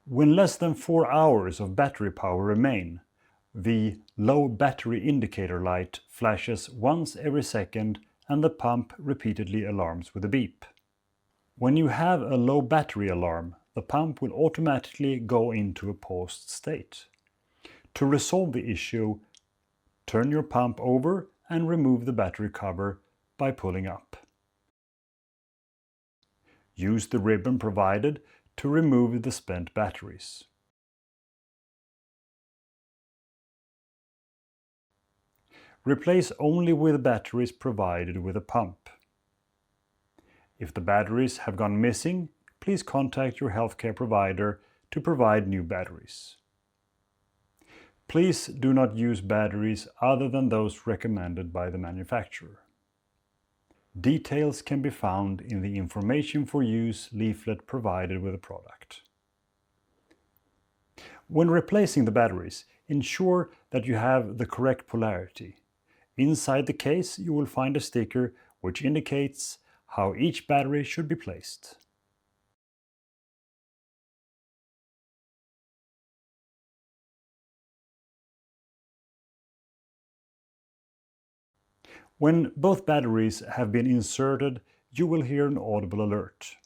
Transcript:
When less than 4 hours of battery power remain, the low battery indicator light flashes once every second and the pump repeatedly alarms with a beep. When you have a low battery alarm, the pump will automatically go into a paused state. To resolve the issue, turn your pump over and remove the battery cover by pulling up. Use the ribbon provided to remove the spent batteries. Replace only with batteries provided with a pump. If the batteries have gone missing, please contact your healthcare provider to provide new batteries. Please do not use batteries other than those recommended by the manufacturer. Details can be found in the Information for Use leaflet provided with the product. When replacing the batteries, ensure that you have the correct polarity. Inside the case, you will find a sticker which indicates how each battery should be placed. When both batteries have been inserted, you will hear an audible alert.